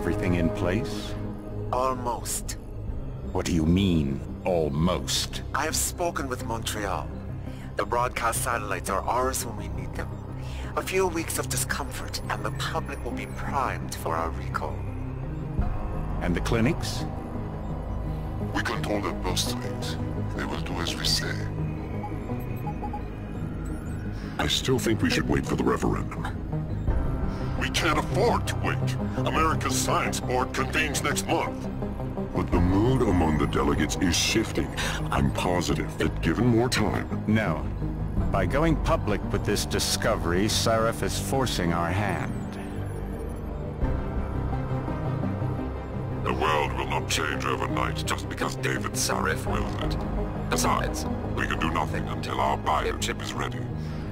everything in place? Almost. What do you mean, almost? I have spoken with Montreal. The broadcast satellites are ours when we need them. A few weeks of discomfort, and the public will be primed for our recall. And the clinics? We control their birth rate. They will do as we say. I still think we should wait for the referendum. We can't afford to wait. America's Science Board convenes next month. But the mood among the delegates is shifting. I'm positive that given more time... No. By going public with this discovery, Sarif is forcing our hand. The world will not change overnight just because David Sarif wills it. Besides, we can do nothing until our biochip is ready.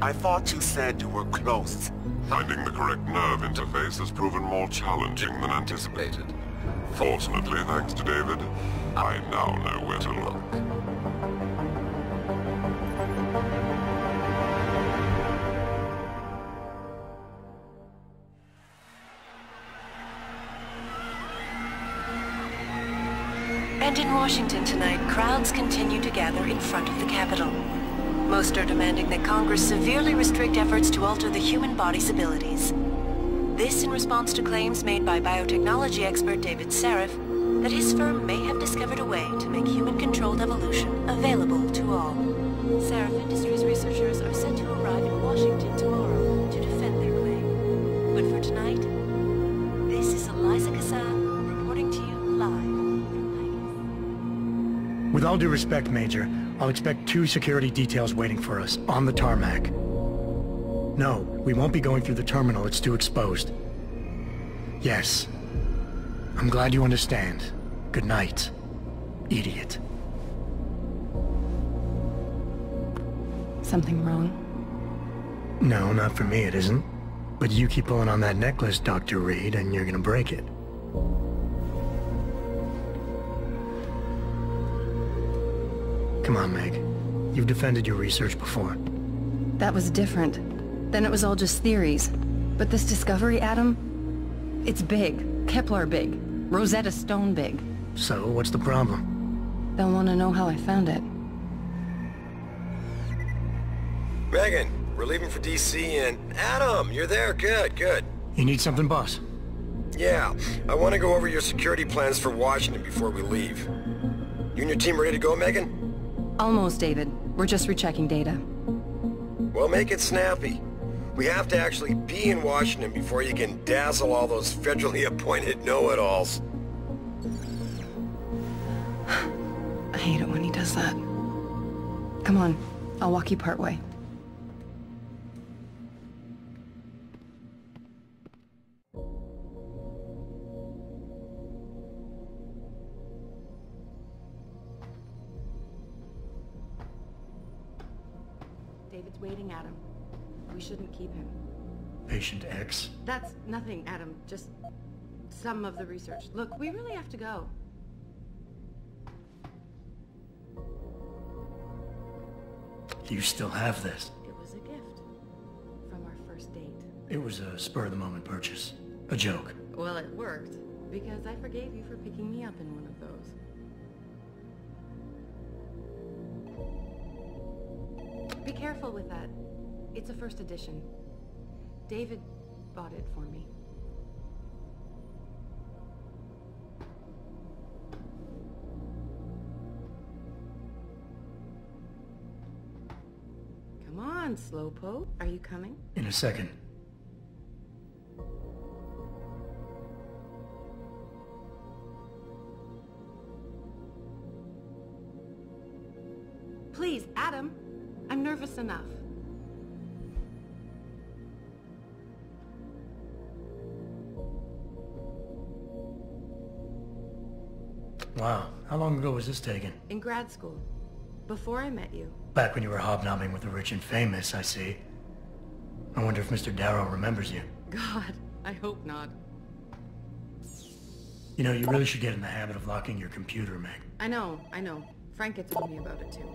I thought you said you were close. Finding the correct nerve interface has proven more challenging than anticipated. Fortunately, thanks to David, I now know where to look. And in Washington tonight, crowds continue to gather in front of the Capitol. Most are demanding that Congress severely restrict efforts to alter the human body's abilities. This in response to claims made by biotechnology expert David Sarif that his firm may have discovered a way to make human-controlled evolution available to all. Sarif Industries researchers are set to arrive in Washington tomorrow to defend their claim. But for tonight, this is Eliza Kassan reporting to you live. With all due respect, Major, I'll expect 2 security details waiting for us, on the tarmac. No, we won't be going through the terminal, it's too exposed. Yes. I'm glad you understand. Good night, idiot. Something wrong? No, not for me it isn't. But you keep pulling on that necklace, Dr. Reed, and you're gonna break it. Come on, Meg. You've defended your research before. That was different. Then it was all just theories. But this discovery, Adam, it's big. Kepler big. Rosetta Stone big. So, what's the problem? They'll want to know how I found it. Megan, we're leaving for DC and... Adam, you're there. Good, good. You need something, boss? Yeah, I want to go over your security plans for Washington before we leave. You and your team ready to go, Megan? Almost, David. We're just rechecking data. Well, make it snappy. We have to actually be in Washington before you can dazzle all those federally appointed know-it-alls. I hate it when he does that. Come on, I'll walk you part way. David's waiting, Adam. We shouldn't keep him. Patient X? That's nothing, Adam. Just some of the research. Look, we really have to go. You still have this? It was a gift from our first date. It was a spur-of-the-moment purchase. A joke. Well, it worked, because I forgave you for picking me up in one of those. Be careful with that. It's a first edition. David bought it for me. Come on, Slowpoke. Are you coming? In a second. Please, Adam. I'm nervous enough. Wow, how long ago was this taken? In grad school. Before I met you. Back when you were hobnobbing with the rich and famous, I see. I wonder if Mr. Darrow remembers you. God, I hope not. You know, you really should get in the habit of locking your computer, Meg. I know. Frank gets on me about it too.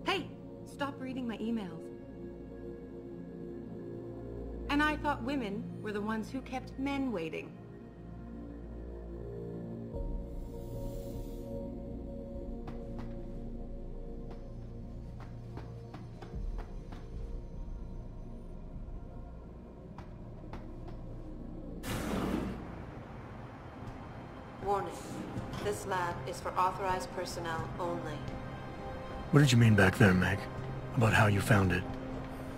Hey! Stop reading my emails. And I thought women were the ones who kept men waiting. Warning. This lab is for authorized personnel only. What did you mean back there, Meg? About how you found it?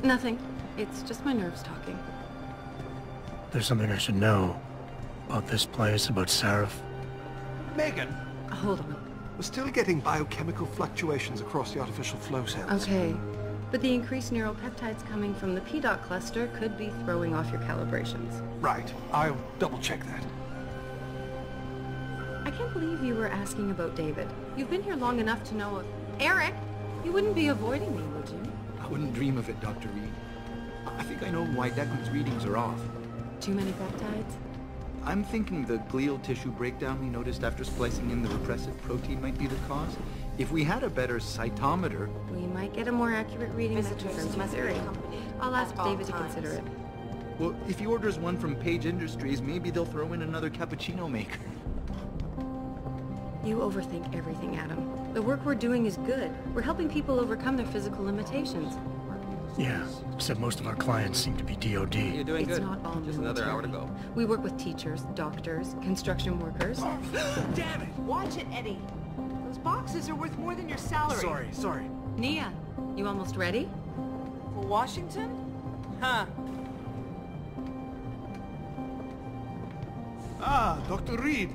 Nothing. It's just my nerves talking. There's something I should know. About this place, about Sarif. Megan! Hold on. We're still getting biochemical fluctuations across the artificial flow cells. Okay. But the increased neural peptides coming from the PDOT cluster could be throwing off your calibrations. Right. I'll double-check that. I can't believe you were asking about David. You've been here long enough to know... Eric! You wouldn't be avoiding me, would you? I wouldn't dream of it, Dr. Reed. I think I know why Declan's readings are off. Too many peptides? I'm thinking the glial tissue breakdown we noticed after splicing in the repressive protein might be the cause. If we had a better cytometer... We might get a more accurate reading that confirms my theory. I'll ask David to consider it. Well, if he orders one from Page Industries, maybe they'll throw in another cappuccino maker. You overthink everything, Adam. The work we're doing is good. We're helping people overcome their physical limitations. Yeah, except most of our clients seem to be DOD. You're doing It's good. not all Just another hour to go. We work with teachers, doctors, construction workers. Damn it! Watch it, Eddie. Those boxes are worth more than your salary. Sorry. Nia, you almost ready? For Washington? Huh. Ah, Dr. Reed.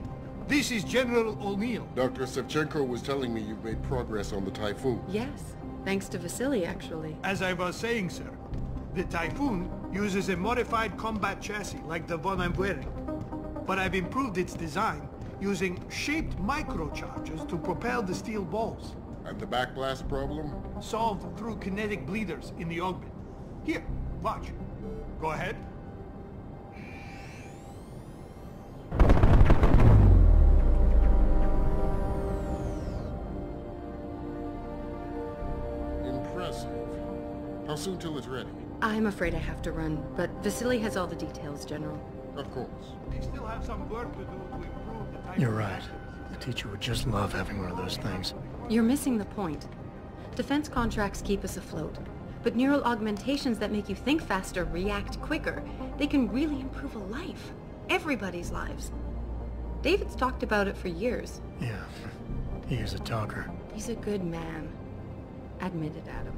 This is General O'Neill. Dr. Sevchenko was telling me you've made progress on the Typhoon. Yes, thanks to Vasily, actually. As I was saying, sir, the Typhoon uses a modified combat chassis like the one I'm wearing. But I've improved its design using shaped microcharges to propel the steel balls. And the backblast problem? Solved through kinetic bleeders in the augment. Here, watch. Go ahead. Impressive. How soon till it's ready? I'm afraid I have to run, but Vasily has all the details, General. Of course. They still have some work to do to improve the Typhoon. You're right. The teacher would just love having one of those things. You're missing the point. Defense contracts keep us afloat, but neural augmentations that make you think faster, react quicker, they can really improve a life. Everybody's lives. David's talked about it for years. Yeah, he is a talker. He's a good man. Admit it, Adam.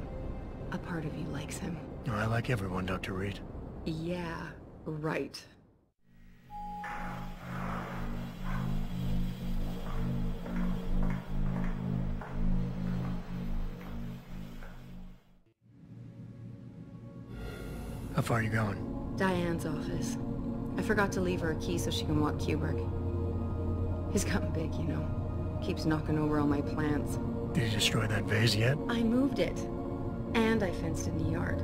A part of you likes him. I like everyone, Dr. Reed. Yeah, right. How far are you going? Diane's office. I forgot to leave her a key so she can walk Kubrick. He's gotten big, you know. Keeps knocking over all my plants. Did you destroy that vase yet? I moved it. And I fenced in the yard.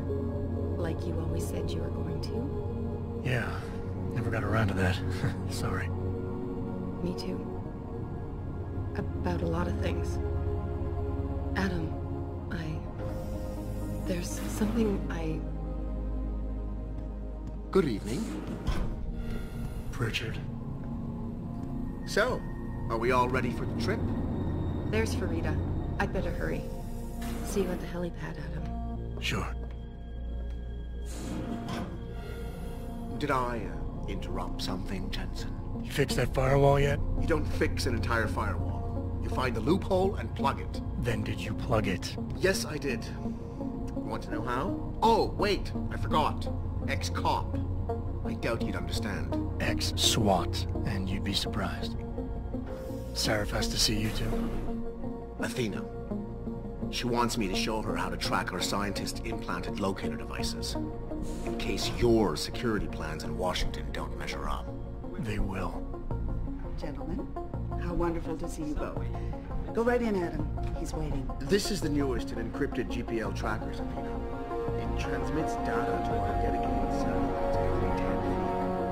Like you always said you were going to. Yeah, never got around to that. Sorry. Me too. About a lot of things. Adam, there's something Good evening. Pritchard. So, are we all ready for the trip? There's Farida. I'd better hurry. See you at the helipad, Adam. Sure. Did I interrupt something, Jensen? You fixed that firewall yet? You don't fix an entire firewall. You find the loophole and plug it. Then did you plug it? Yes, I did. You want to know how? Oh, wait, I forgot. Ex-cop. I doubt you'd understand. Ex-SWAT, and you'd be surprised. Sarif has to see you too. Athena. She wants me to show her how to track our scientist-implanted locator devices. In case your security plans in Washington don't measure up. They will. Gentlemen, how wonderful to see you both. Go right in, Adam. He's waiting. This is the newest in encrypted GPL trackers, Athena. It transmits data to our dedicated satellites every 10 feet.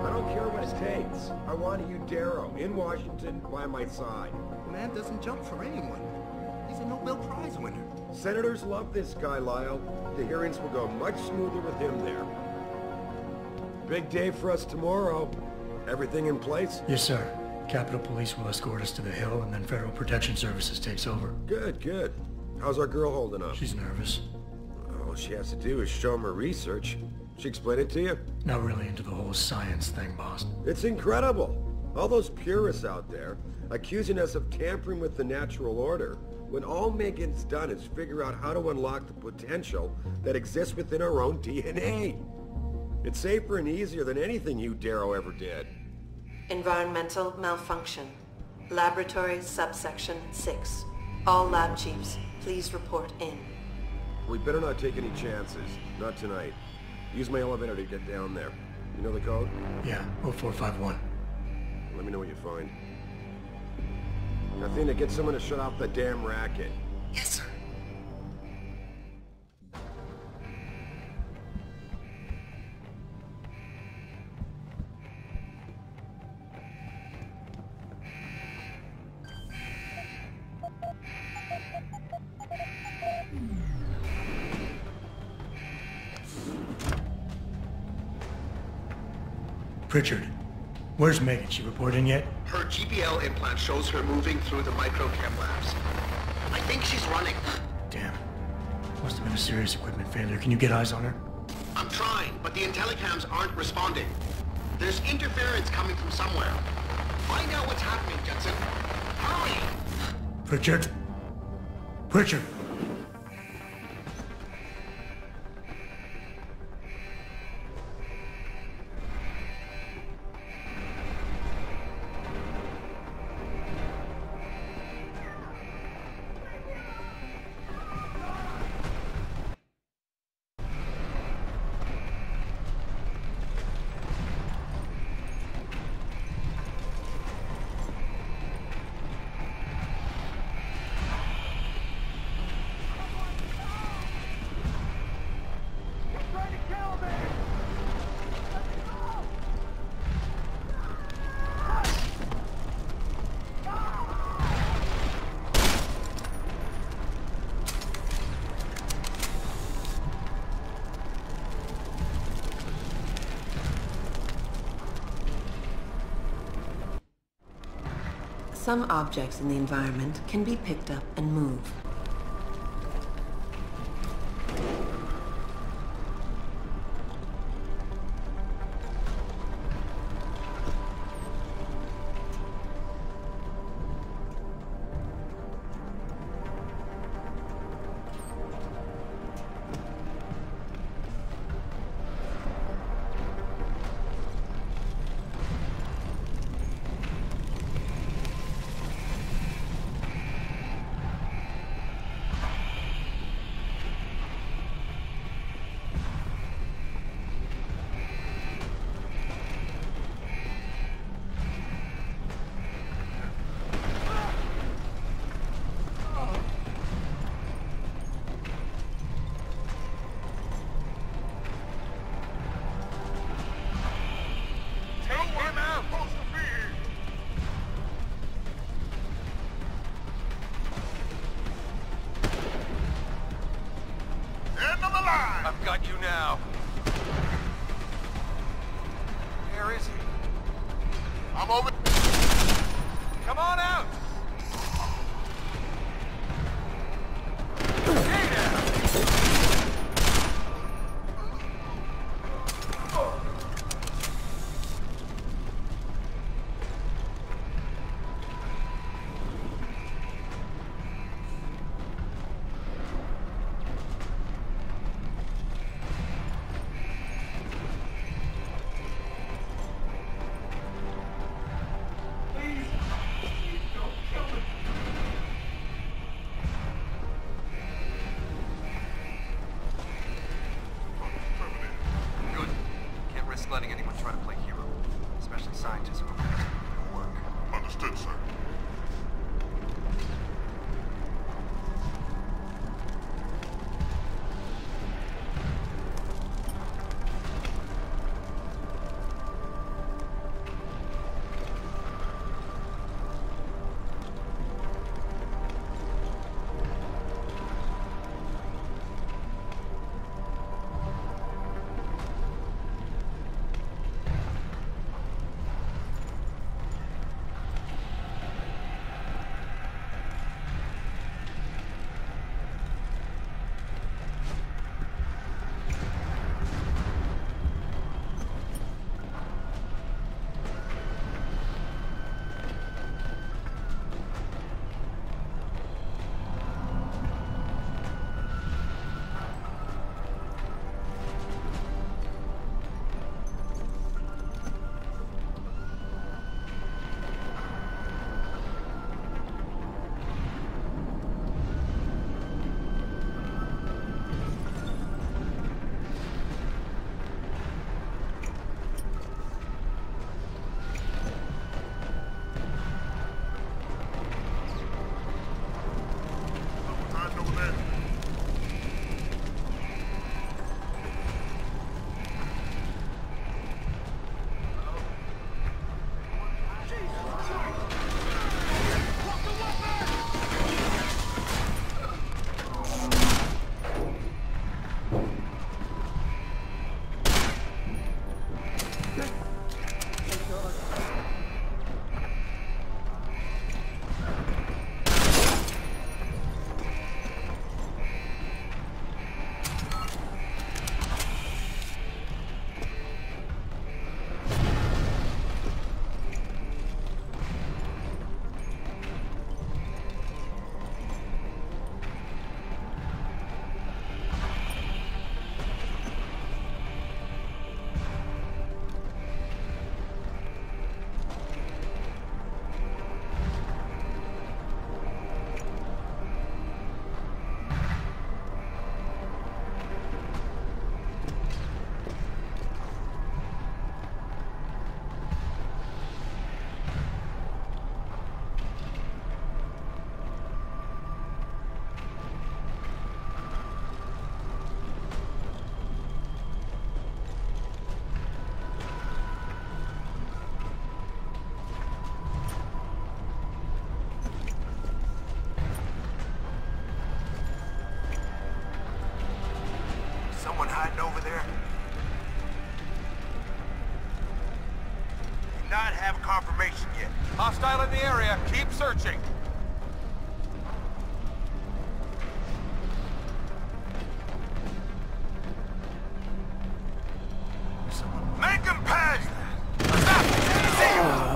I don't care what it takes. I want you, Darrow, in Washington, by my side. The man doesn't jump for anyone. He's a Nobel Prize winner. Senators love this guy, Lyle. The hearings will go much smoother with him there. Big day for us tomorrow. Everything in place? Yes, sir. Capitol Police will escort us to the Hill, and then Federal Protection Services takes over. Good, good. How's our girl holding up? She's nervous. All she has to do is show him her research. She explain it to you? Not really into the whole science thing, boss. It's incredible. All those purists out there accusing us of tampering with the natural order, when all Megan's done is figure out how to unlock the potential that exists within our own DNA. It's safer and easier than anything you Darrow ever did. Environmental malfunction. Laboratory subsection 6. All lab chiefs, please report in. We better not take any chances. Not tonight. Use my elevator to get down there. You know the code? Yeah, 0451. Let me know what you find. Athena, get someone to shut off the damn racket. Yes, sir. Pritchard, where's Megan? She report in yet? Her GPL implant shows her moving through the microchem labs. I think she's running. Damn. Must have been a serious equipment failure. Can you get eyes on her? I'm trying, but the intellicams aren't responding. There's interference coming from somewhere. Find out what's happening, Jensen. Hurry! Pritchard? Pritchard! Some objects in the environment can be picked up and moved. I've got you now. Where is he? I'm over. Come on out! Stay down! Letting anyone try to play hero, especially scientists who are willing to do their work. Understood, sir. not have confirmation yet. Hostile in the area. Keep searching. Make him pass! Stop! See you!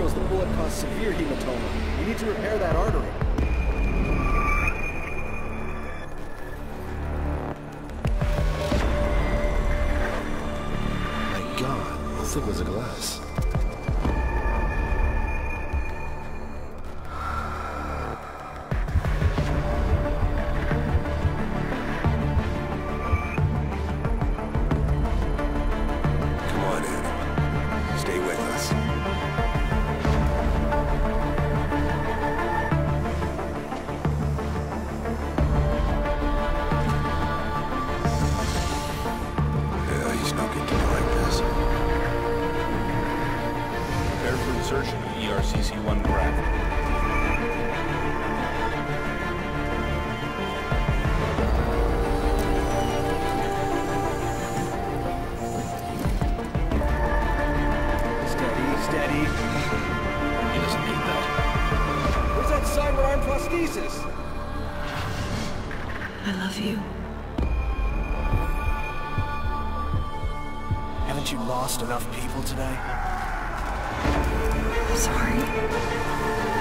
shows the bullet caused severe hematoma. We need to repair that artery. My God, how thick was the glass? I love you. Haven't you lost enough people today? I'm sorry.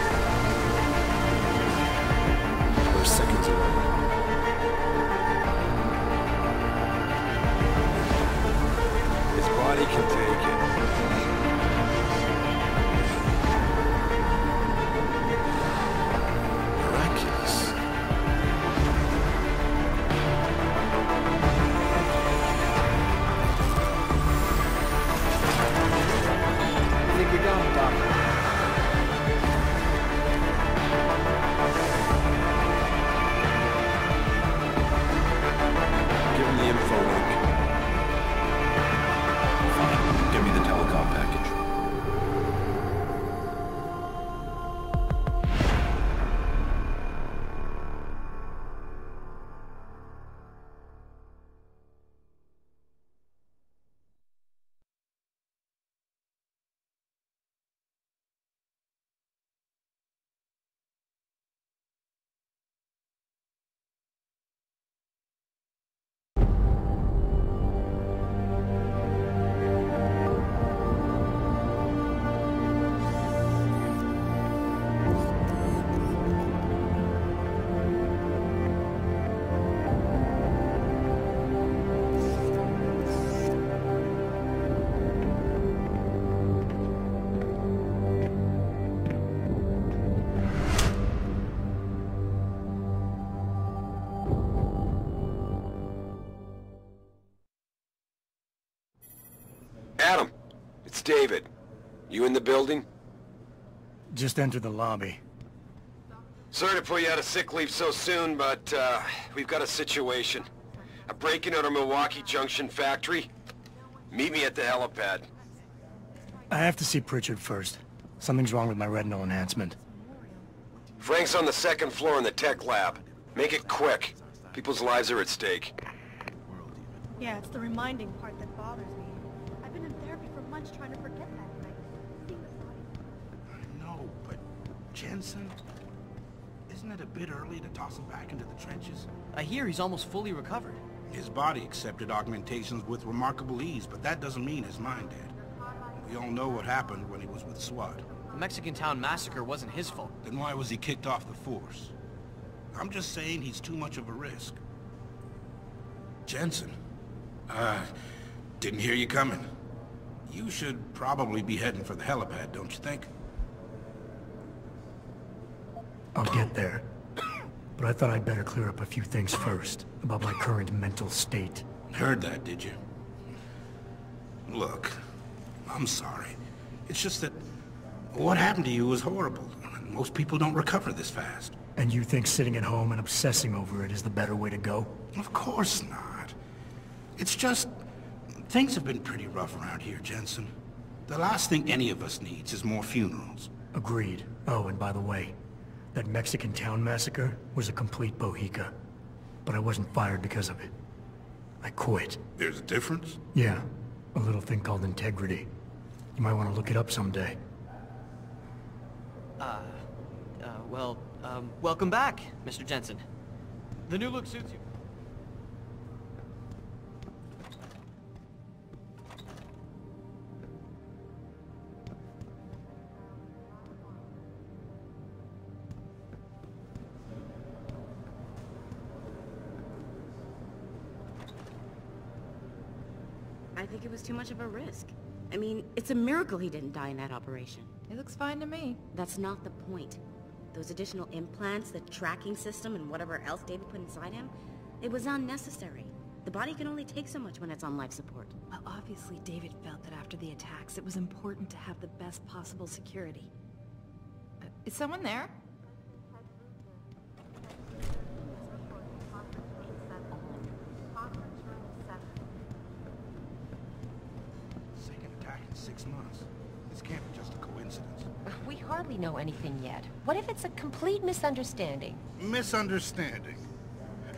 It's David. You in the building? Just entered the lobby. Sorry to put you out of sick leave so soon, but we've got a situation. A break-in at our Milwaukee Junction factory. Meet me at the helipad. I have to see Pritchard first. Something's wrong with my retinal enhancement. Frank's on the second floor in the tech lab. Make it quick. People's lives are at stake. Yeah, it's the reminding part that bothers me. I've been in therapy for months trying to forget that night. I know, but Jensen, isn't it a bit early to toss him back into the trenches? I hear he's almost fully recovered. His body accepted augmentations with remarkable ease, but that doesn't mean his mind did. We all know what happened when he was with SWAT. The Mexican town massacre wasn't his fault. Then why was he kicked off the force? I'm just saying he's too much of a risk. Jensen, didn't hear you coming. You should probably be heading for the helipad, don't you think? I'll get there. But I thought I'd better clear up a few things first, about my current mental state. Heard that, did you? Look, I'm sorry. It's just that what happened to you was horrible. Most people don't recover this fast. And you think sitting at home and obsessing over it is the better way to go? Of course not. It's just, things have been pretty rough around here, Jensen. The last thing any of us needs is more funerals. Agreed. Oh, and by the way, that Mexican town massacre was a complete bohica. But I wasn't fired because of it. I quit. There's a difference? Yeah. A little thing called integrity. You might want to look it up someday. Welcome back, Mr. Jensen. The new look suits you. I think it was too much of a risk. I mean, it's a miracle he didn't die in that operation. It looks fine to me. That's not the point. Those additional implants, the tracking system, and whatever else David put inside him, it was unnecessary. The body can only take so much when it's on life support. Well, obviously David felt that after the attacks, it was important to have the best possible security. Is someone there? Second attack in 6 months. This can't be just a coincidence. We hardly know anything yet. What if it's a complete misunderstanding? Misunderstanding?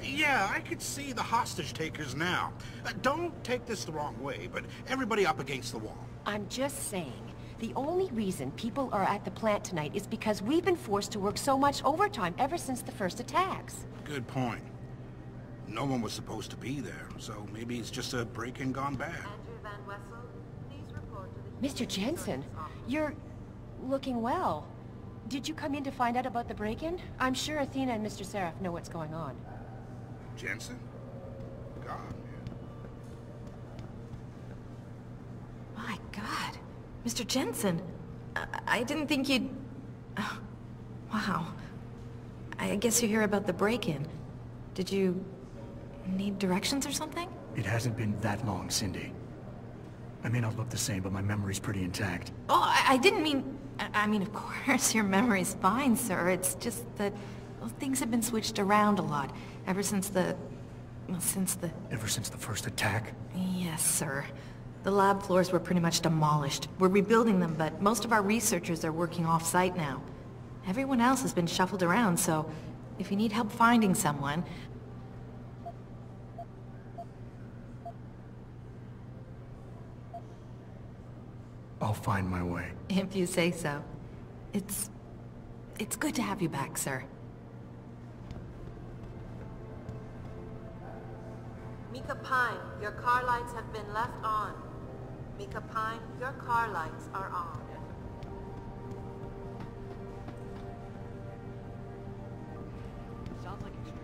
Yeah, I could see the hostage takers now. Don't take this the wrong way, but everybody up against the wall. I'm just saying, the only reason people are at the plant tonight is because we've been forced to work so much overtime ever since the first attacks. Good point. No one was supposed to be there, so maybe it's just a break-in gone bad. Mr. Jensen, you're looking well. Did you come in to find out about the break-in? I'm sure Athena and Mr. Seraph know what's going on. Jensen? God, man. My God. Mr. Jensen, I didn't think you'd... wow. I guess you hear about the break-in. Did you need directions or something? It hasn't been that long, Cindy. I may not look the same, but my memory's pretty intact. Oh, I didn't mean... I mean, of course, your memory's fine, sir. It's just that well, things have been switched around a lot ever since the... well, since the... Ever since the first attack? Yes, sir. The lab floors were pretty much demolished. We're rebuilding them, but most of our researchers are working off-site now. Everyone else has been shuffled around, so if you need help finding someone... I'll find my way. If you say so. It's good to have you back, sir. Mika Pine, your car lights have been left on. Mika Pine, your car lights are on. Sounds like extreme.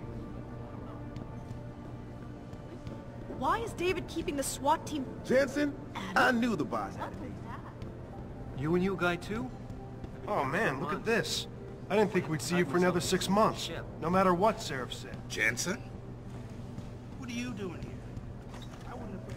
Why is David keeping the SWAT team? Jensen? I knew the boss had it. You and you guy too? Oh man, look at this. I didn't think we'd see you for another 6 months. No matter what Seraph said. Jensen? What are you doing here? I wouldn't have put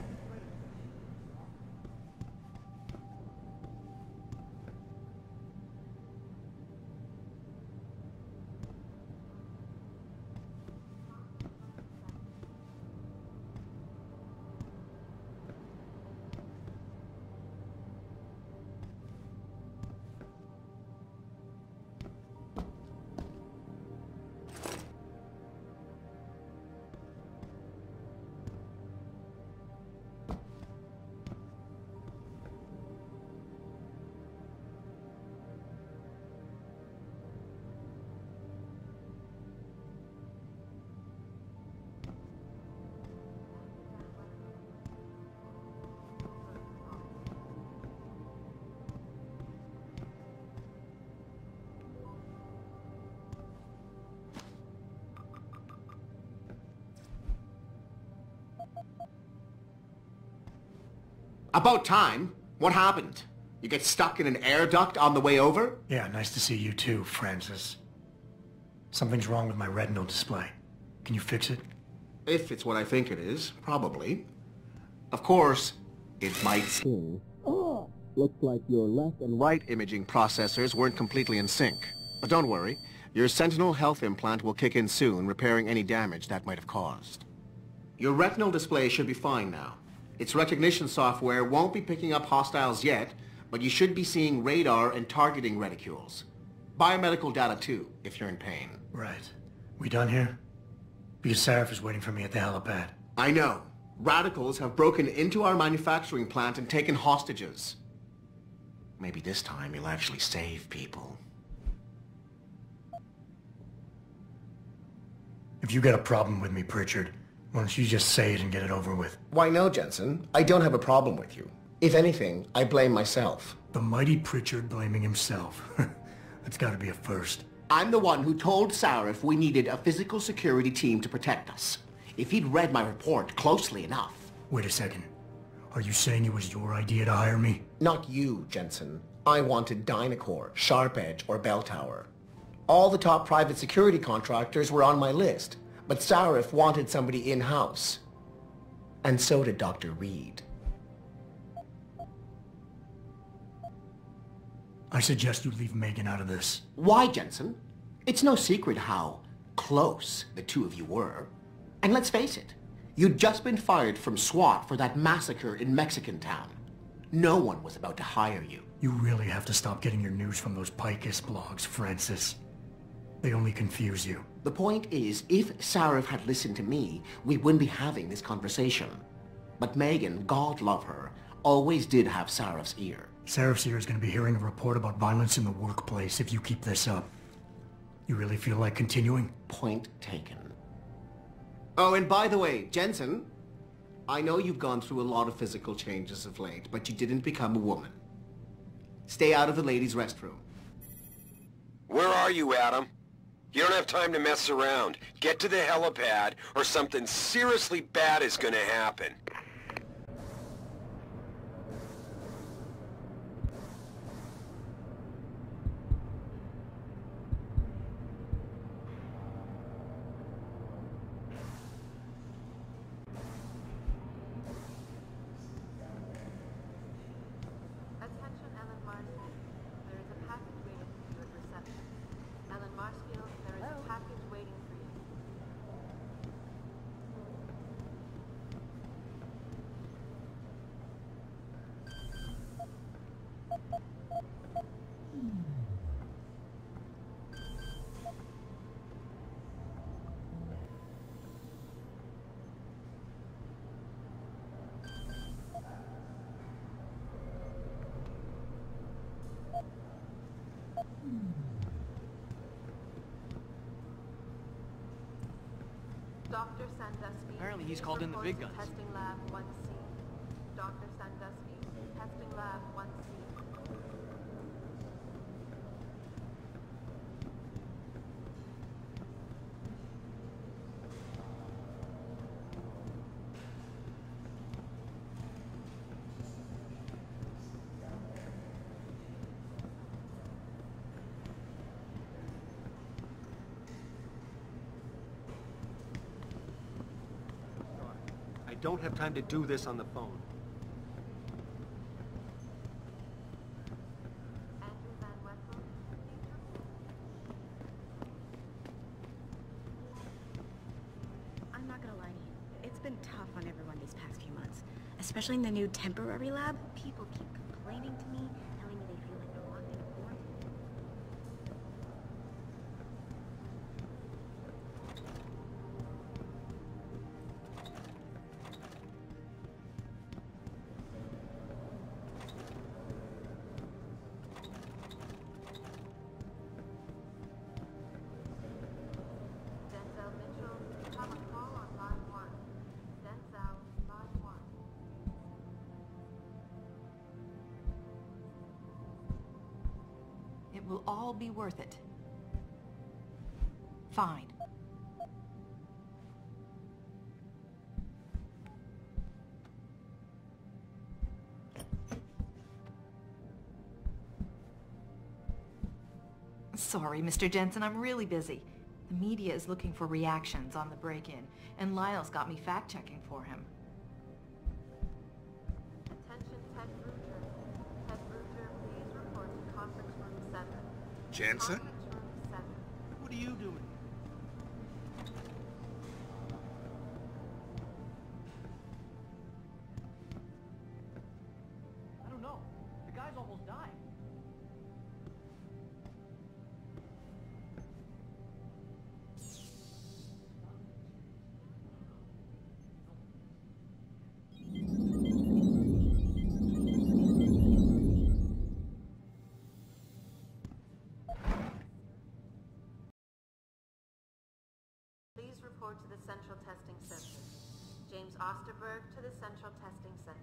About time. What happened? You get stuck in an air duct on the way over? Yeah, nice to see you too, Francis. Something's wrong with my retinal display. Can you fix it? If it's what I think it is, probably. Of course, it might seem. Looks like your left and right imaging processors weren't completely in sync. But don't worry, your Sentinel health implant will kick in soon, repairing any damage that might have caused. Your retinal display should be fine now. Its recognition software won't be picking up hostiles yet, but you should be seeing radar and targeting reticules. Biomedical data too, if you're in pain. Right. We done here? Because Sarif is waiting for me at the helipad. I know. Radicals have broken into our manufacturing plant and taken hostages. Maybe this time you'll actually save people. If you got a problem with me, Pritchard, why don't you just say it and get it over with? Why no, Jensen. I don't have a problem with you. If anything, I blame myself. The mighty Pritchard blaming himself. That's gotta be a first. I'm the one who told Sarif we needed a physical security team to protect us. If he'd read my report closely enough... Wait a second. Are you saying it was your idea to hire me? Not you, Jensen. I wanted Dynacore, Sharp Edge, or Bell Tower. All the top private security contractors were on my list, but Sarif wanted somebody in-house. And so did Dr. Reed. I suggest you leave Megan out of this. Why, Jensen? It's no secret how close the two of you were. And let's face it, you'd just been fired from SWAT for that massacre in Mexican Town. No one was about to hire you. You really have to stop getting your news from those Picus blogs, Francis. They only confuse you. The point is, if Sarif had listened to me, we wouldn't be having this conversation. But Megan, God love her, always did have Sarif's ear. Sarif's ear is going to be hearing a report about violence in the workplace if you keep this up. You really feel like continuing? Point taken. Oh, and by the way, Jensen, I know you've gone through a lot of physical changes of late, but you didn't become a woman. Stay out of the ladies' restroom. Where are you, Adam? You don't have time to mess around. Get to the helipad, or something seriously bad is gonna happen. Dr. Sandusky. Apparently he's called in the big guns. Testing lab 1C. Dr. Sandusky, testing lab 1C. I don't have time to do this on the phone. I'm not gonna lie to you. It's been tough on everyone these past few months. Especially in the new temporary lab. People keep complaining to me, telling me they feel like they're locked in a quarantine. It will all be worth it. Fine. Sorry, Mr. Jensen, I'm really busy. The media is looking for reactions on the break-in, and Lyle's got me fact-checking for him. Attention, Ted Bruger. Ted Bruger, please report to conference room 7. Jensen? Conference room 7. What are you doing? I don't know. The guy's almost died. Please report to the Central Testing Center. James Osterberg to the Central Testing Center.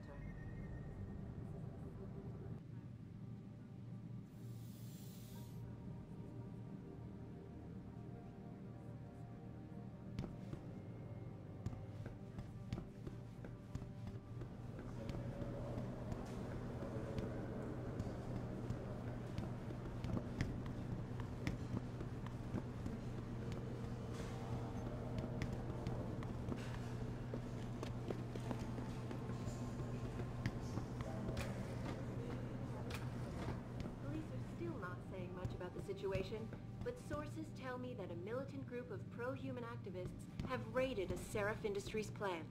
Situation, but sources tell me that a militant group of pro-human activists have raided a Seraph Industries plant.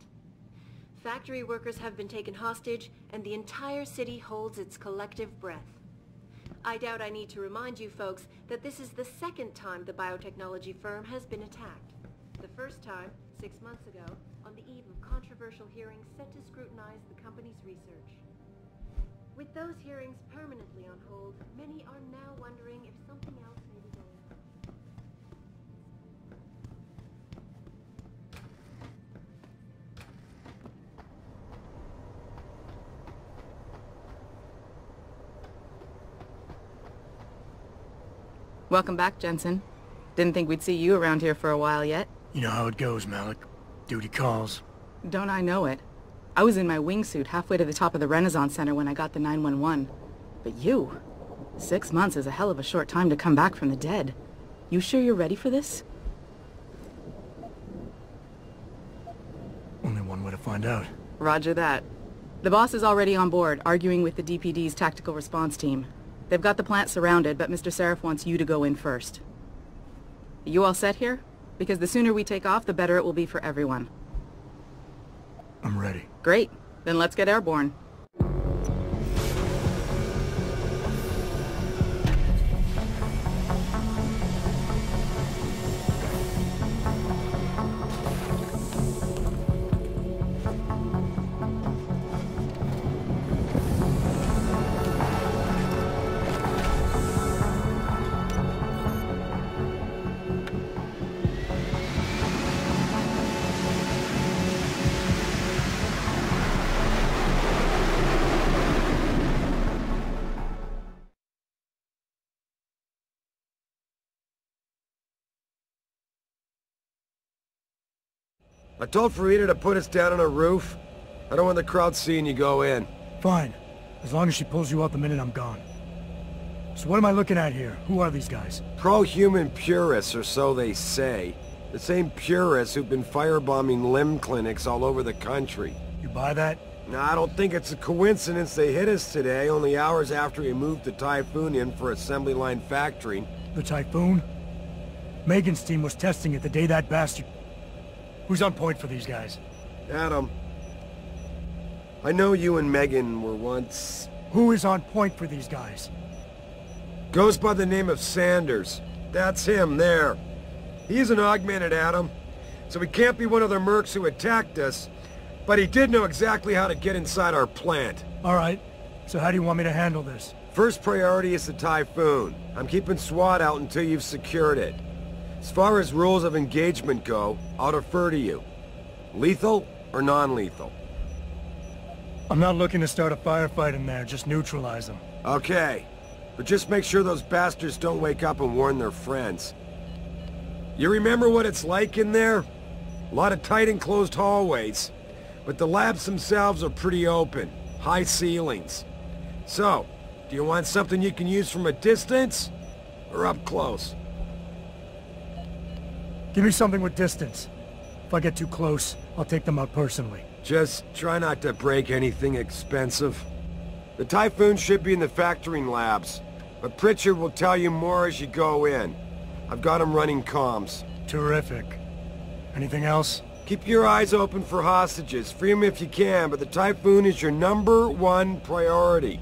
Factory workers have been taken hostage, and the entire city holds its collective breath. I doubt I need to remind you folks that this is the second time the biotechnology firm has been attacked. The first time, 6 months ago, on the eve of controversial hearings set to scrutinize the company's research. With those hearings permanently on hold, many are now wondering if something else may be going on. Welcome back, Jensen. Didn't think we'd see you around here for a while yet. You know how it goes, Malik. Duty calls. Don't I know it? I was in my wingsuit halfway to the top of the Renaissance Center when I got the 911. But you... 6 months is a hell of a short time to come back from the dead. You sure you're ready for this? Only one way to find out. Roger that. The boss is already on board, arguing with the DPD's tactical response team. They've got the plant surrounded, but Mr. Seraph wants you to go in first. You all set here? Because the sooner we take off, the better it will be for everyone. I'm ready. Great. Then let's get airborne. I told Farida to put us down on a roof. I don't want the crowd seeing you go in. Fine. As long as she pulls you out the minute I'm gone. So what am I looking at here? Who are these guys? Pro-human purists, or so they say. The same purists who've been firebombing limb clinics all over the country. You buy that? No, I don't think it's a coincidence they hit us today, only hours after we moved the Typhoon in for assembly line factory. The Typhoon? Megan's team was testing it the day that bastard... Who's on point for these guys? Adam. I know you and Megan were once... Who is on point for these guys? Goes by the name of Sanders. That's him, there. He's an augmented Adam, so he can't be one of the mercs who attacked us, but he did know exactly how to get inside our plant. Alright, so how do you want me to handle this? First priority is the Typhoon. I'm keeping SWAT out until you've secured it. As far as rules of engagement go, I'll defer to you. Lethal or non-lethal? I'm not looking to start a firefight in there, just neutralize them. Okay, but just make sure those bastards don't wake up and warn their friends. You remember what it's like in there? A lot of tight enclosed hallways, but the labs themselves are pretty open, high ceilings. So, do you want something you can use from a distance, or up close? Give me something with distance. If I get too close, I'll take them out personally. Just try not to break anything expensive. The Typhoon should be in the factoring labs, but Pritchard will tell you more as you go in. I've got him running comms. Terrific. Anything else? Keep your eyes open for hostages. Free them if you can, but the Typhoon is your #1 priority.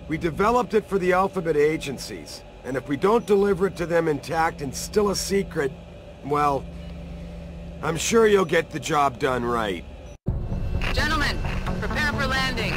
We developed it for the Alphabet agencies, and if we don't deliver it to them intact and still a secret, well, I'm sure you'll get the job done right. Gentlemen, prepare for landing.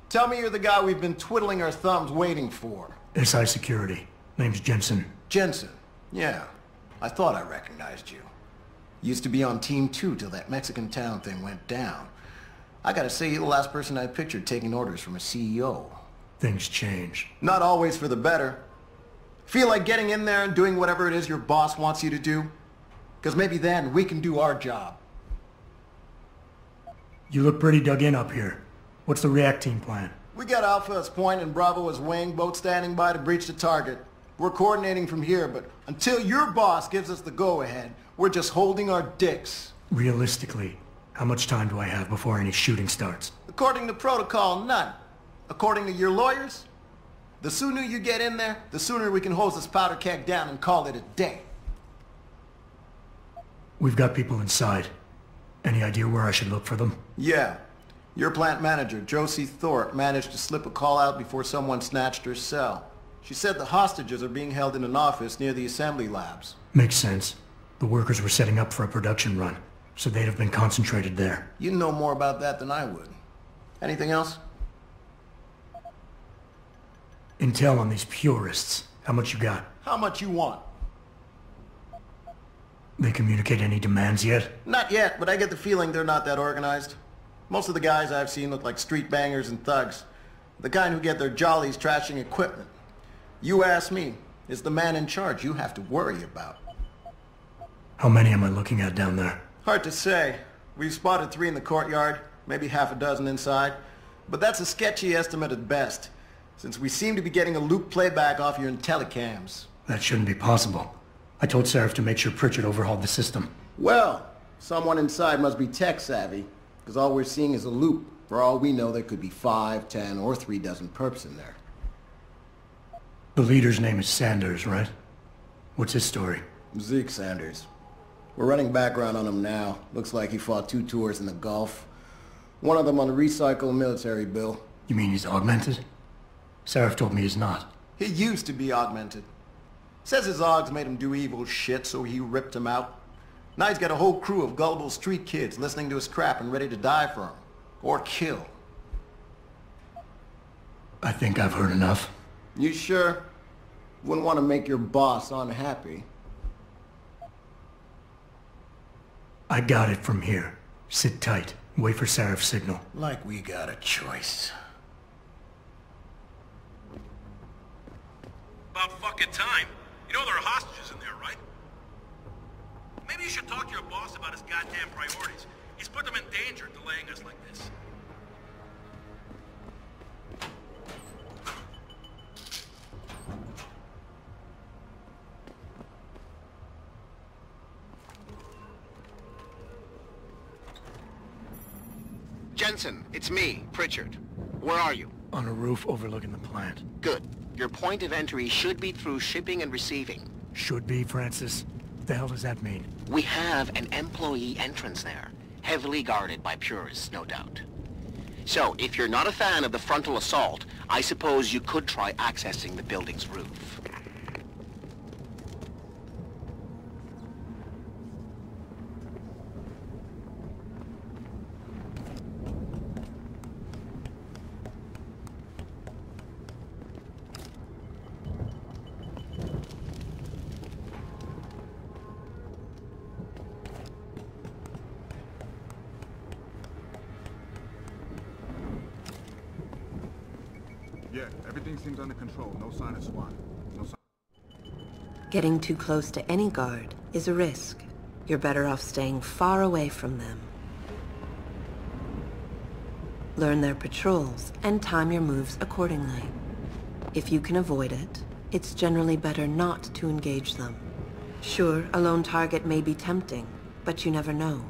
Tell me you're the guy we've been twiddling our thumbs waiting for. SI Security. Name's Jensen. Jensen. Yeah. I thought I recognized you. Used to be on Team 2 till that Mexican town thing went down. I gotta say, you're the last person I pictured taking orders from a CEO. Things change. Not always for the better. Feel like getting in there and doing whatever it is your boss wants you to do? Because maybe then we can do our job. You look pretty dug in up here. What's the react team plan? We got Alpha as point and Bravo as wing, both standing by to breach the target. We're coordinating from here, but until your boss gives us the go-ahead, we're just holding our dicks. Realistically, how much time do I have before any shooting starts? According to protocol, none. According to your lawyers, the sooner you get in there, the sooner we can hose this powder keg down and call it a day. We've got people inside. Any idea where I should look for them? Yeah. Your plant manager, Josie Thorpe, managed to slip a call out before someone snatched her cell. She said the hostages are being held in an office near the assembly labs. Makes sense. The workers were setting up for a production run, so they'd have been concentrated there. You know more about that than I would. Anything else? Intel on these purists. How much you got? How much you want? They communicate any demands yet? Not yet, but I get the feeling they're not that organized. Most of the guys I've seen look like street bangers and thugs. The kind who get their jollies trashing equipment. You ask me, it's the man in charge you have to worry about. How many am I looking at down there? Hard to say. We've spotted 3 in the courtyard, maybe half a dozen inside. But that's a sketchy estimate at best, since we seem to be getting a loop playback off your IntelliCams. That shouldn't be possible. I told Seraph to make sure Pritchard overhauled the system. Well, someone inside must be tech-savvy, because all we're seeing is a loop. For all we know, there could be 5, 10, or 3 dozen perps in there. The leader's name is Sanders, right? What's his story? Zeke Sanders. We're running background on him now. Looks like he fought 2 tours in the Gulf. One of them on a recycled military bill. You mean he's augmented? Seraph told me he's not. He used to be augmented. Says his Augs made him do evil shit, so he ripped him out. Now he's got a whole crew of gullible street kids listening to his crap and ready to die for him. Or kill. I think I've heard enough. You sure? Wouldn't want to make your boss unhappy. I got it from here. Sit tight. Wait for Sarif's signal. Like we got a choice. About fucking time. You know there are hostages in there, right? Maybe you should talk to your boss about his goddamn priorities. He's put them in danger delaying us like this. Jensen, it's me, Pritchard. Where are you? On a roof overlooking the plant. Good. Your point of entry should be through shipping and receiving. Should be, Francis. What the hell does that mean? We have an employee entrance there, heavily guarded by purists, no doubt. So, if you're not a fan of the frontal assault, I suppose you could try accessing the building's roof. Yeah, everything seems under control. No sign of SWAT. No sign. Getting too close to any guard is a risk. You're better off staying far away from them. Learn their patrols and time your moves accordingly. If you can avoid it, it's generally better not to engage them. Sure, a lone target may be tempting, but you never know.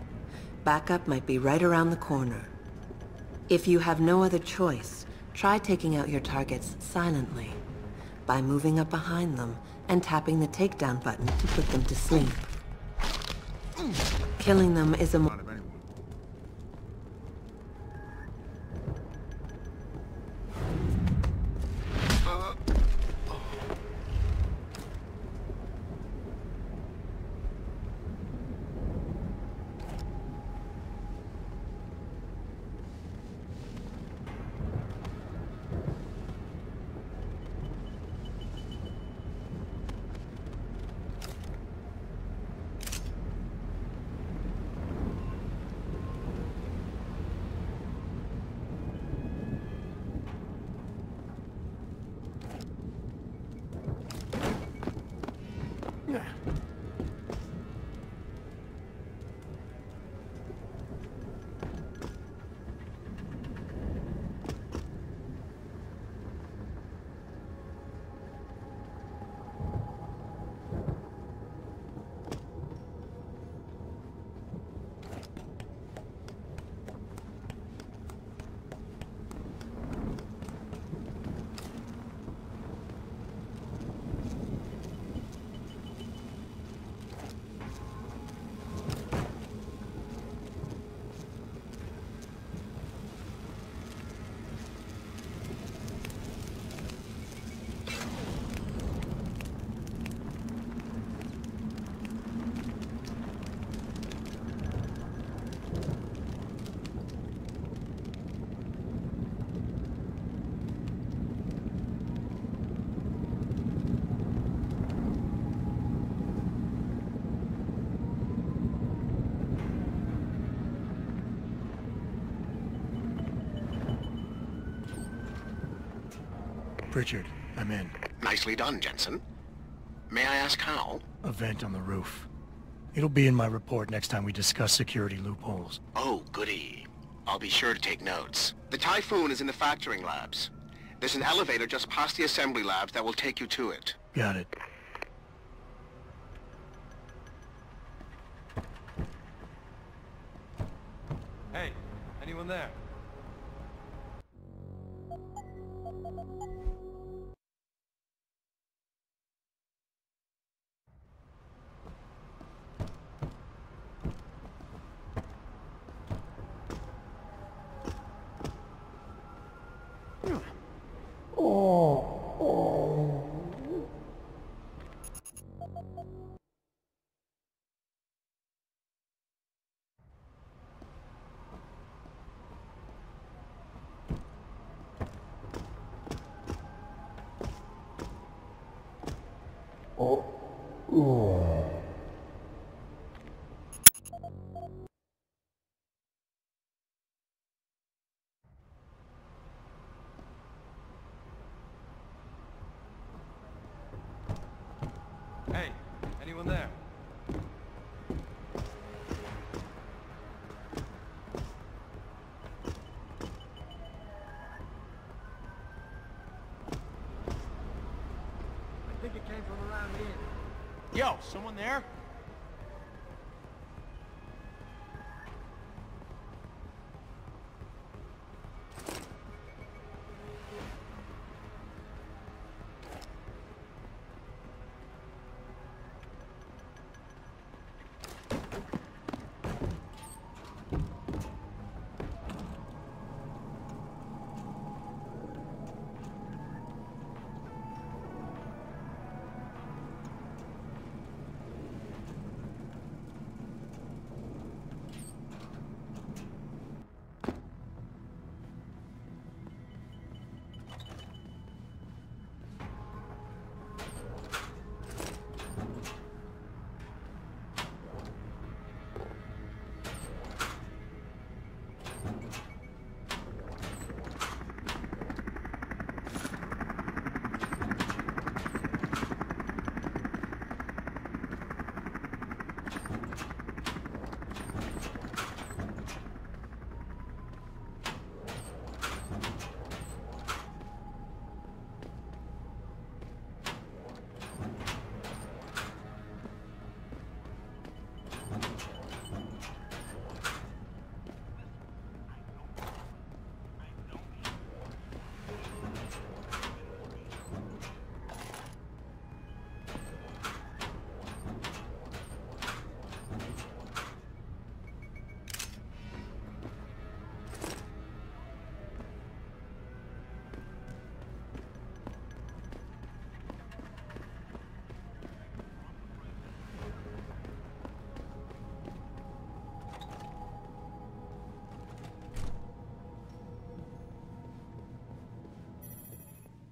Backup might be right around the corner. If you have no other choice, try taking out your targets silently, by moving up behind them and tapping the takedown button to put them to sleep. Killing them is a more... Pritchard, I'm in. Nicely done, Jensen. May I ask how? A vent on the roof. It'll be in my report next time we discuss security loopholes. Oh, goody. I'll be sure to take notes. The Typhoon is in the factoring labs. There's an elevator just past the assembly labs that will take you to it. Got it. Hey, anyone there? Hey, anyone there? I think it came from around here. Yo, someone there?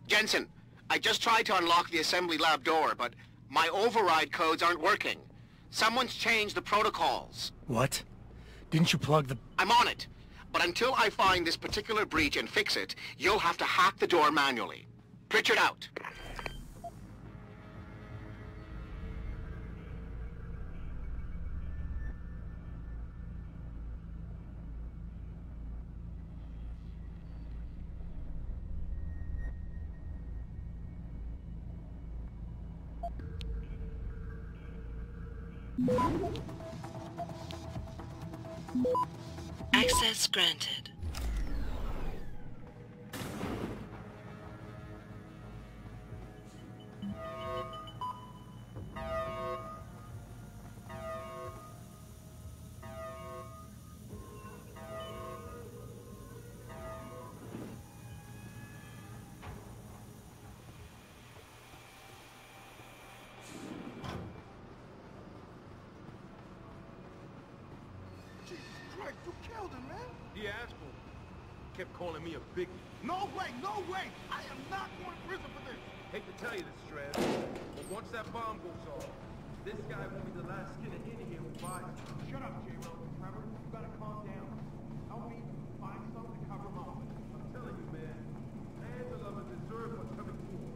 Jensen, I just tried to unlock the assembly lab door, but my override codes aren't working. Someone's changed the protocols. What? Didn't you plug the... I'm on it. But until I find this particular breach and fix it, you'll have to hack the door manually. Pritchard out. Access granted. You killed him, man. He asked for it. Kept calling me a biggie. No way, no way. I am not going to prison for this. Hate to tell you this, Shred, but once that bomb goes off, this guy will be the last skinner in here who buys it. Shut up, J-Ro. Trevor, you gotta calm down. Help me find something to cover him up. I'm telling you, man, Angela deserves what's coming to her.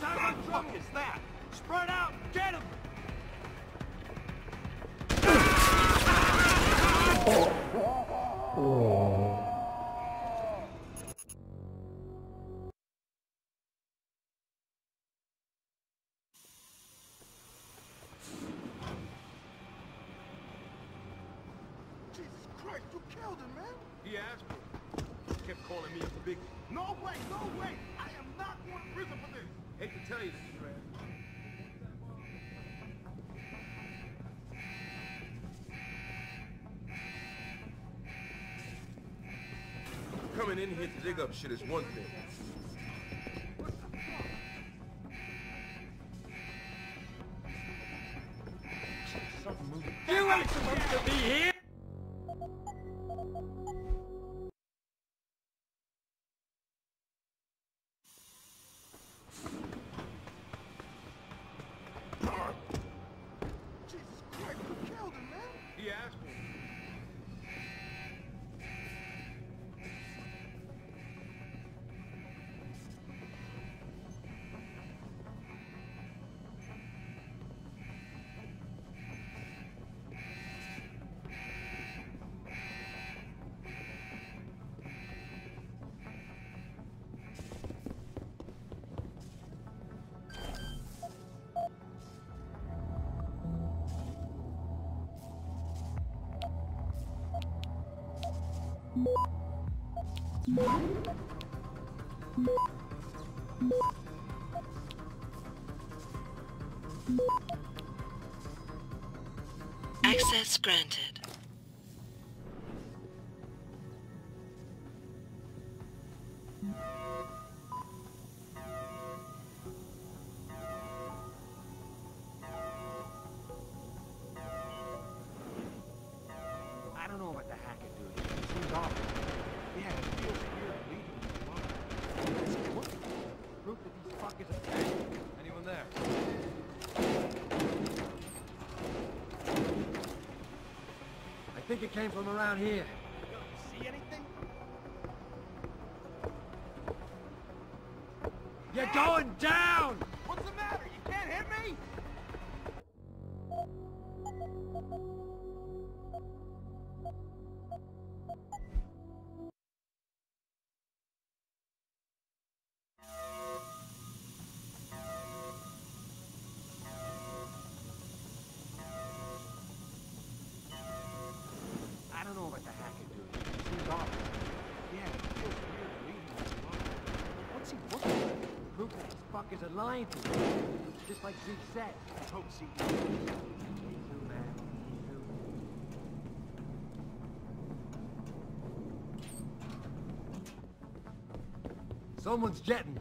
What the fuck is that? Spread out! Get him! Jesus Christ, you killed him, man! He asked for it. Kept calling me a biggie. No way, no way! I am not going to prison for this! Hate to tell you this, Shred. Coming in here to dig up shit is one thing. What the fuck? supposed to be here? Jesus Christ, you killed him, man! He asked me. Access granted. I don't know what the hacker dude. It seems awful. Yeah, it feels weird leaving him alone. Look, proof that these fuckers are dead. Anyone there? I think it came from around here. See anything? You're going down! What's the matter? You can't hit me? I don't know what the hacker dude. It seems awful. Yeah, it feels weird leaving him alone. What's he looking at? Proof that these fuckers are lying to me. Just like Zeke said. I hope Zeke knows. Me too, man. Me too. Someone's jetting.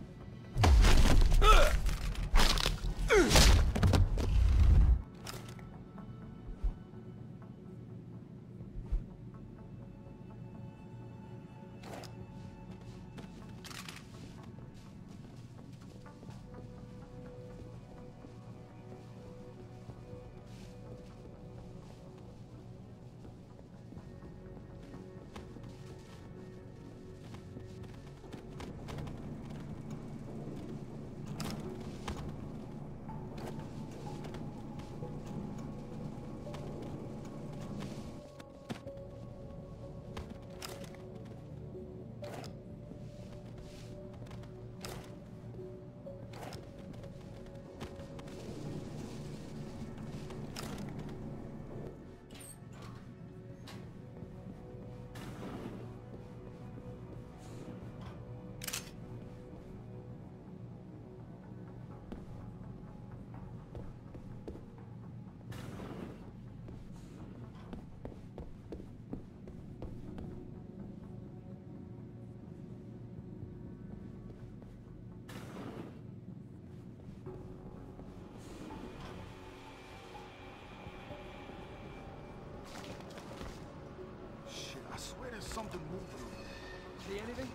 Shit, I swear there's something moving. See anything?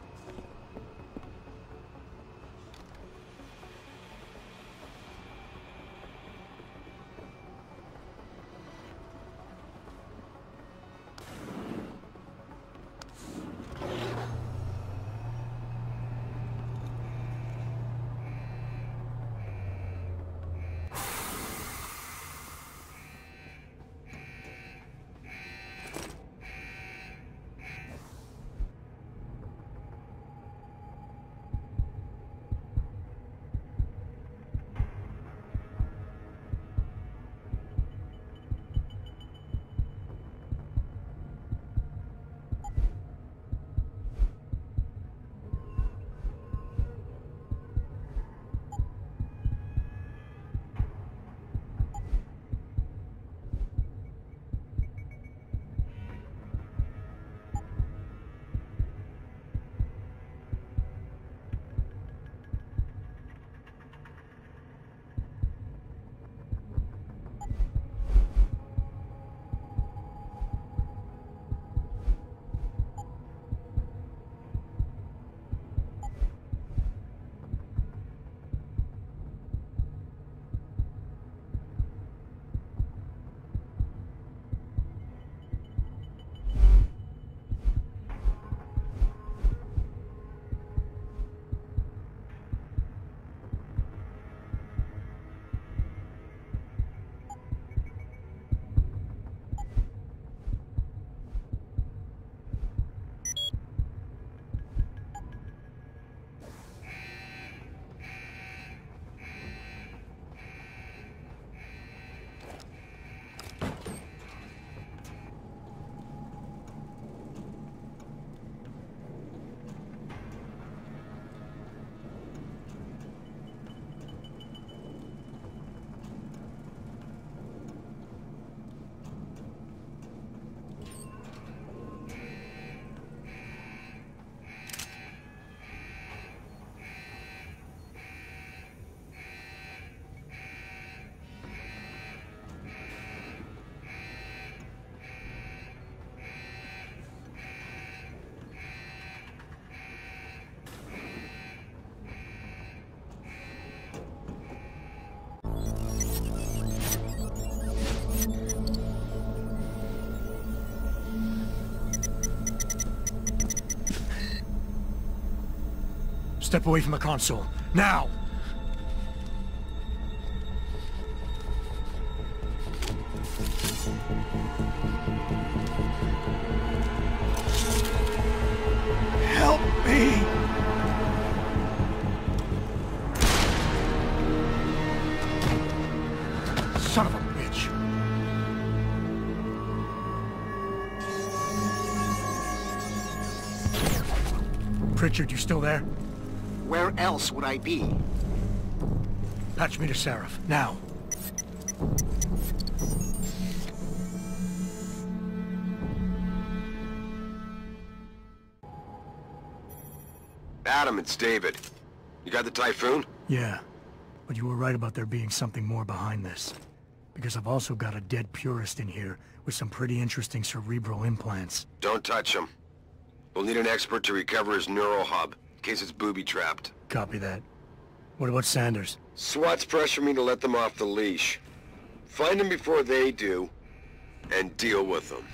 Step away from the console. Now! Help me! Son of a bitch! Pritchard, you still there? Where else would I be? Patch me to Seraph, now. Adam, it's David. You got the Typhoon? Yeah, but you were right about there being something more behind this. Because I've also got a dead purist in here with some pretty interesting cerebral implants. Don't touch him. We'll need an expert to recover his neural hub, in case it's booby-trapped. Copy that. What about Sanders? SWAT's pressure me to let them off the leash. Find them before they do, and deal with them.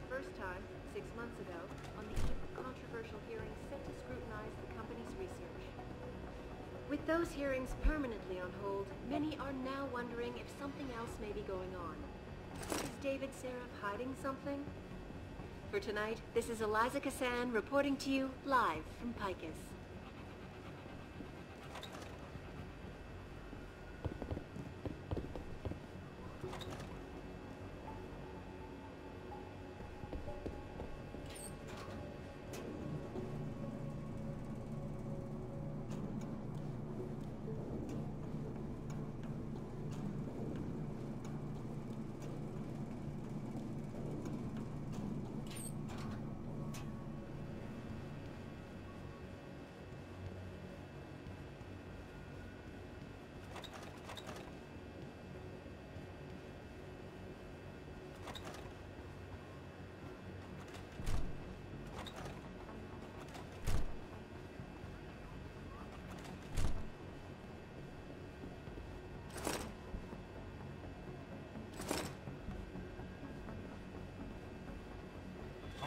First time, 6 months ago, on the eve of controversial hearings set to scrutinize the company's research. With those hearings permanently on hold, many are now wondering if something else may be going on. Is David Seraph hiding something? For tonight, this is Eliza Kassan reporting to you live from Picus.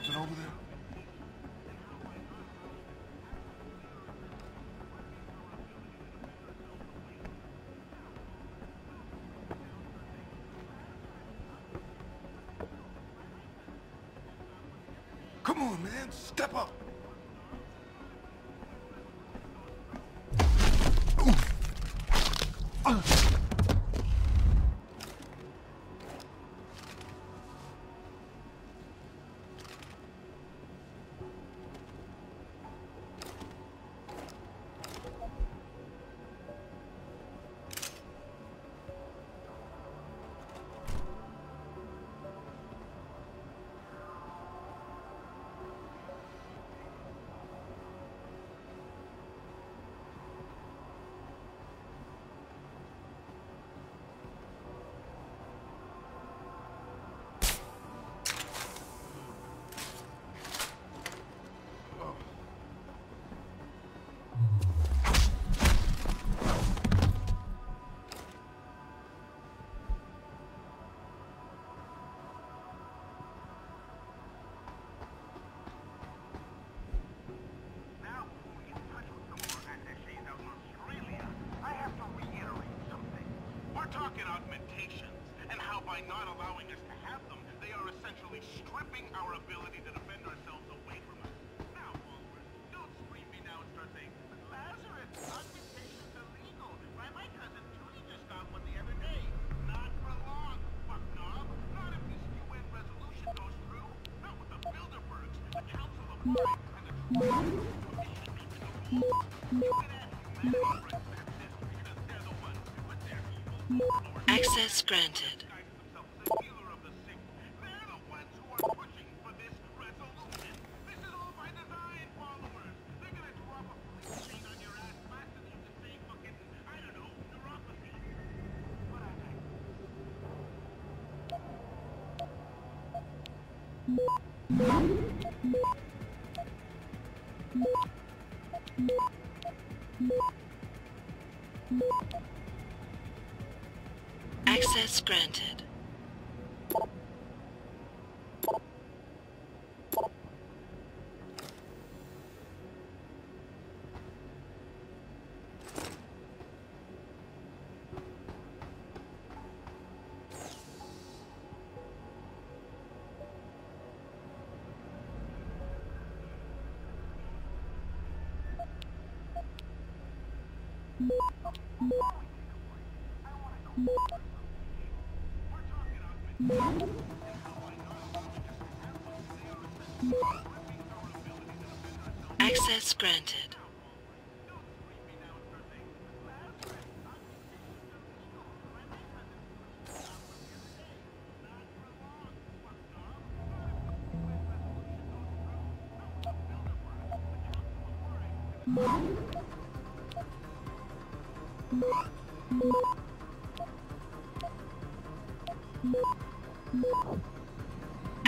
Something over there? Come on, man. Step up. by not allowing us to have them, they are essentially stripping our ability to defend ourselves away from us. Now, followers, don't scream me now and start saying, Lazarus, augmentation's illegal. My cousin Tootie just got one the other day. Not for long, fuck knob. Not if this UN resolution goes through. Not with the Bilderbergs, the Council of Mine, and the Tribal Commission meeting of all. You can ask humanity for acceptance because they're the ones with their evil. Access granted. Access granted.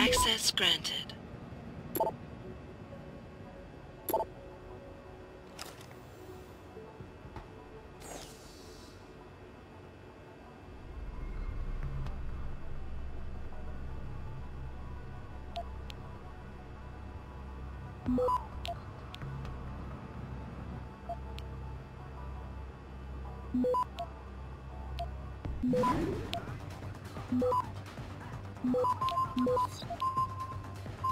Access granted. Access granted.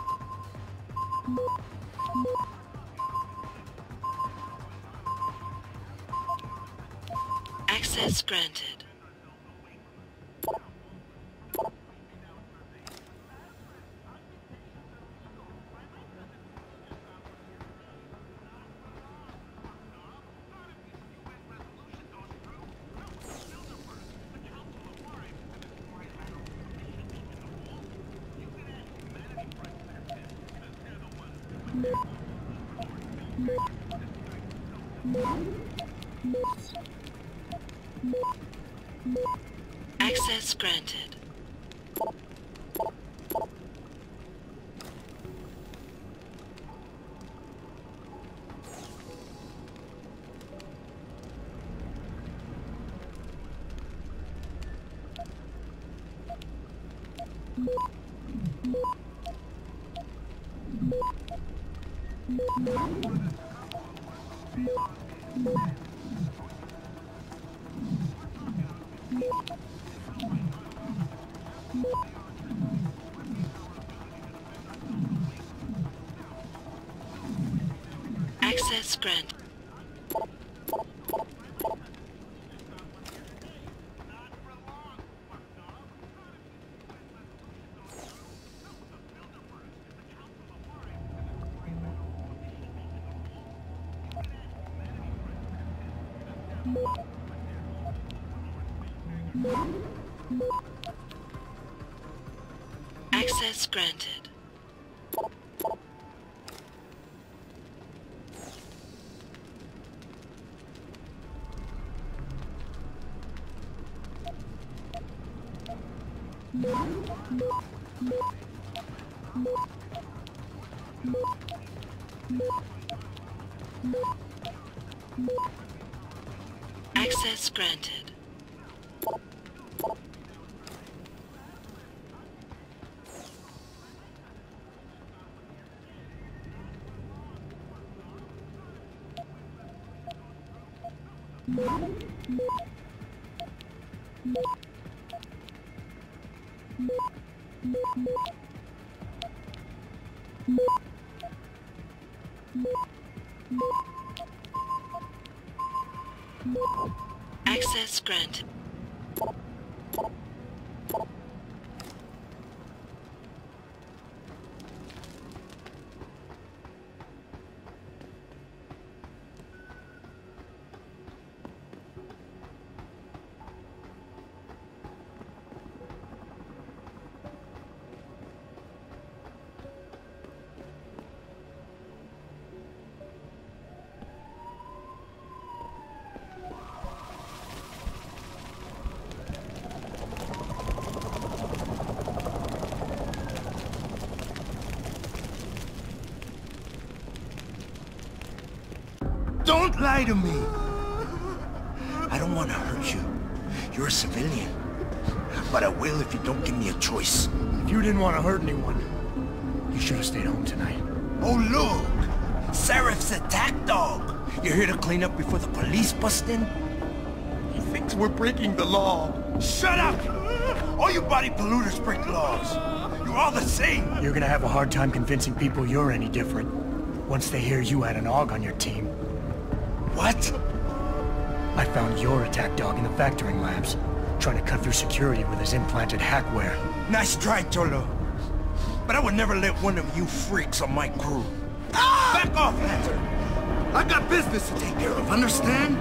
Access granted. Access granted. Access granted. Access granted. Access granted. Access granted. Don't lie to me! I don't want to hurt you. You're a civilian. But I will if you don't give me a choice. If you didn't want to hurt anyone, you should have stayed home tonight. Oh, look! Seraph's attack dog! You're here to clean up before the police bust in? He thinks we're breaking the law. Shut up! All you body polluters break laws. You're all the same. You're gonna have a hard time convincing people you're any different once they hear you had an AUG on your team. What? I found your attack dog in the factoring labs, trying to cut through security with his implanted hackware. Nice try, Cholo. But I would never let one of you freaks on my crew. Ah! Back off, Hunter! I got business to take care of, understand?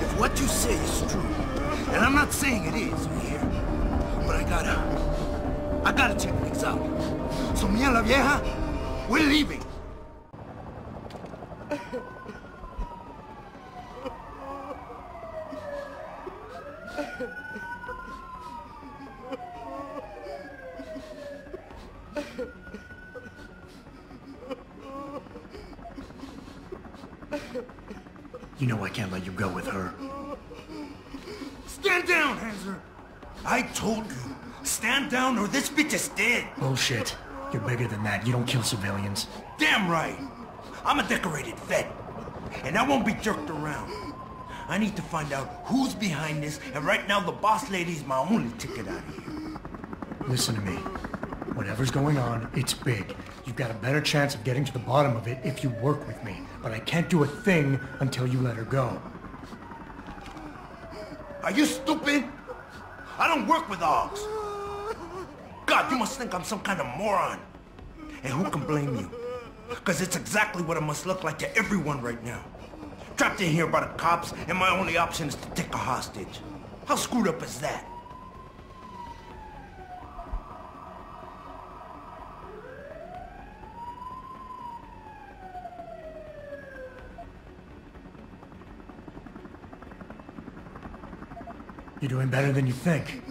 If what you say is true, and I'm not saying it is here, but I gotta check things out. So me and la vieja, we're leaving. You know I can't let you go with her. Stand down, Hanser! I told you, stand down or this bitch is dead. Bullshit. You're bigger than that. You don't kill civilians. Damn right. I'm a decorated vet, and I won't be jerked around. I need to find out who's behind this, and right now the boss lady's my only ticket out of here. Listen to me. Whatever's going on, it's big. You've got a better chance of getting to the bottom of it if you work with me. But I can't do a thing until you let her go. Are you stupid? I don't work with AUGs. God, you must think I'm some kind of moron. And who can blame you? Because it's exactly what it must look like to everyone right now. Trapped in here by the cops, and my only option is to take a hostage. How screwed up is that? You're doing better than you think.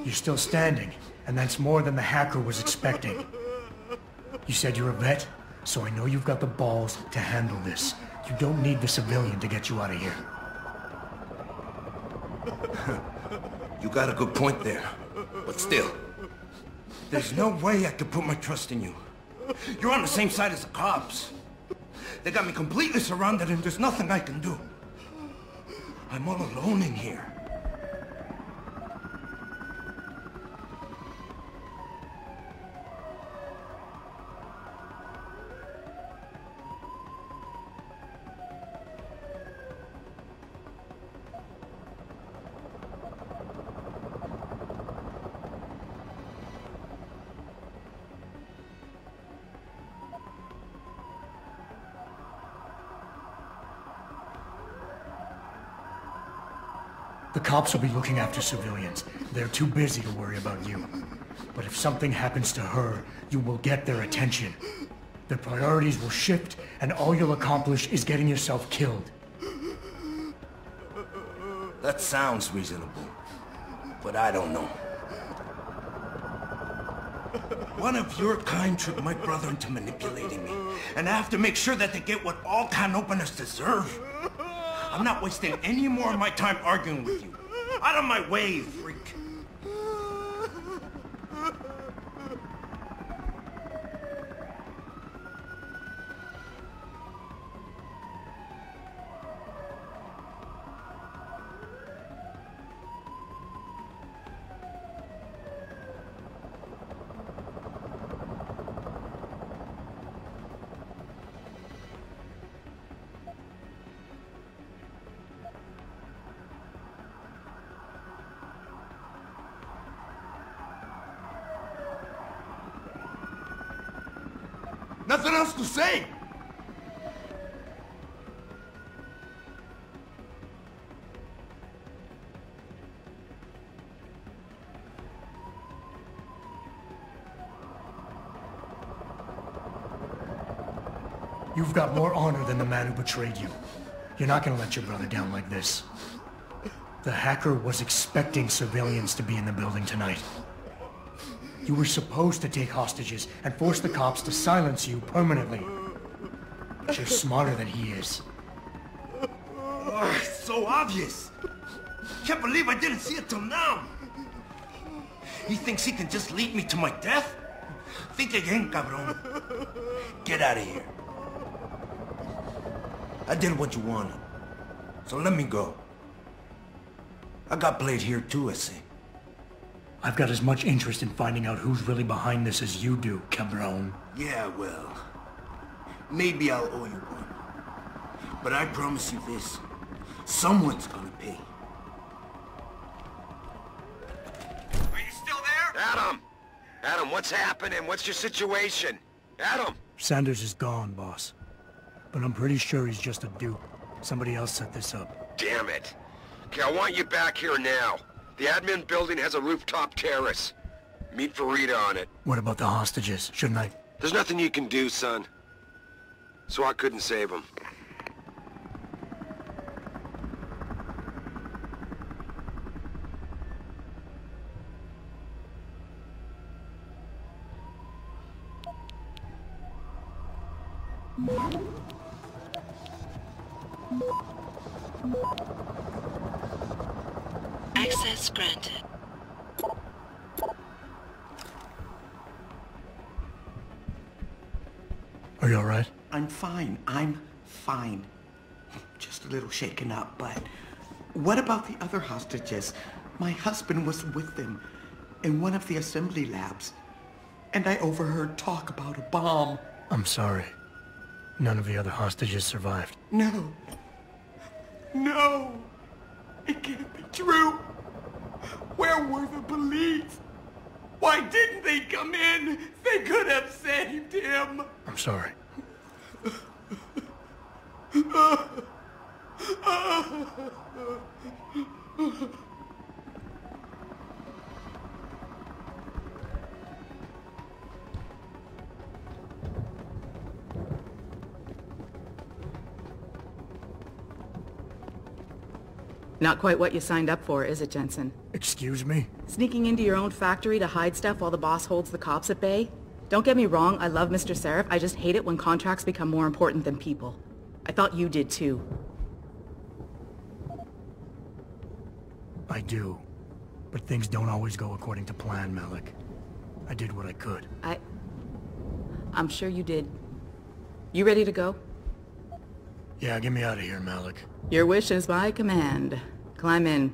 You're still standing, and that's more than the hacker was expecting. You said you're a vet, so I know you've got the balls to handle this. You don't need the civilian to get you out of here. You got a good point there. But still, there's no way I could put my trust in you. You're on the same side as the cops. They got me completely surrounded and there's nothing I can do. I'm all alone in here. The cops will be looking after civilians. They're too busy to worry about you. But if something happens to her, you will get their attention. Their priorities will shift, and all you'll accomplish is getting yourself killed. That sounds reasonable, but I don't know. One of your kind tricked my brother into manipulating me, and I have to make sure that they get what all can openers deserve. I'm not wasting any more of my time arguing with you. Out of my way, freak. Nothing else to say. You've got more honor than the man who betrayed you. You're not gonna let your brother down like this. The hacker was expecting civilians to be in the building tonight. You were supposed to take hostages and force the cops to silence you permanently. But you're smarter than he is. It's so obvious. Can't believe I didn't see it till now. He thinks he can just lead me to my death? Think again, cabron. Get out of here. I did what you wanted, so let me go. I got played here too, I see. I've got as much interest in finding out who's really behind this as you do, cabron. Yeah, well, maybe I'll owe you one. But I promise you this, someone's gonna pay. Are you still there? Adam! Adam, what's happening? What's your situation? Adam! Sanders is gone, boss. But I'm pretty sure he's just a dupe. Somebody else set this up. Damn it. Okay, I want you back here now. The admin building has a rooftop terrace. Meet Farida on it. What about the hostages? Shouldn't I? There's nothing you can do, son. SWAT couldn't save them. Access granted. Are you alright? I'm fine. I'm fine. Just a little shaken up, but... What about the other hostages? My husband was with them in one of the assembly labs, and I overheard talk about a bomb. I'm sorry. None of the other hostages survived. No. No! It can't be true! Where were the police? Why didn't they come in? They could have saved him! I'm sorry. Not quite what you signed up for, is it, Jensen? Excuse me? Sneaking into your own factory to hide stuff while the boss holds the cops at bay? Don't get me wrong, I love Mr. Seraph. I just hate it when contracts become more important than people. I thought you did too. I do. But things don't always go according to plan, Malik. I did what I could. I'm sure you did. You ready to go? Yeah, get me out of here, Malik. Your wish is my command. Climb in.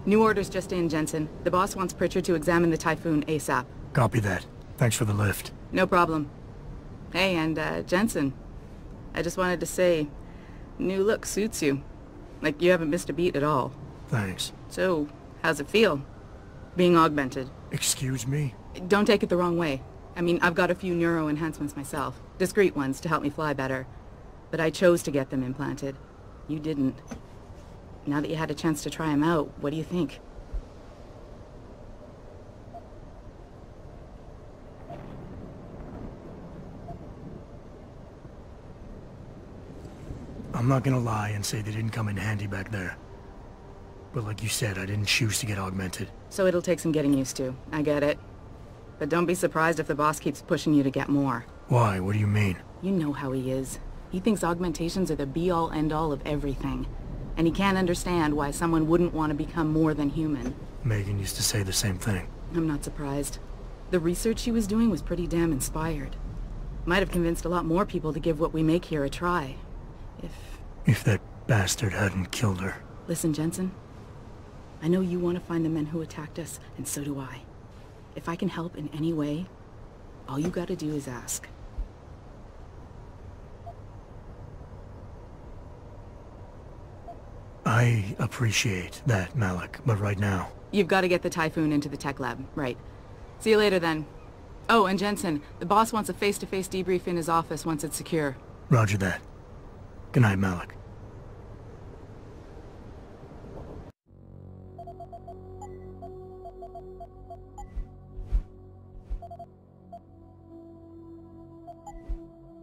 New orders just in, Jensen. The boss wants Pritchard to examine the Typhoon ASAP. Copy that. Thanks for the lift. No problem. Hey, and Jensen, I just wanted to say, new look suits you. Like you haven't missed a beat at all. Thanks. So, how's it feel? Being augmented? Excuse me? Don't take it the wrong way. I mean, I've got a few neuro enhancements myself. Discreet ones to help me fly better. But I chose to get them implanted. You didn't. Now that you had a chance to try them out, what do you think? I'm not gonna lie and say they didn't come in handy back there. But like you said, I didn't choose to get augmented. So it'll take some getting used to. I get it. But don't be surprised if the boss keeps pushing you to get more. Why? What do you mean? You know how he is. He thinks augmentations are the be-all, end-all of everything. And he can't understand why someone wouldn't want to become more than human. Megan used to say the same thing. I'm not surprised. The research she was doing was pretty damn inspired. Might have convinced a lot more people to give what we make here a try. If that bastard hadn't killed her. Listen, Jensen. I know you want to find the men who attacked us, and so do I. If I can help in any way, all you gotta do is ask. I appreciate that, Malik, but right now... You've got to get the Typhoon into the tech lab, right. See you later then. Oh, and Jensen, the boss wants a face-to-face debrief in his office once it's secure. Roger that. Good night, Malik.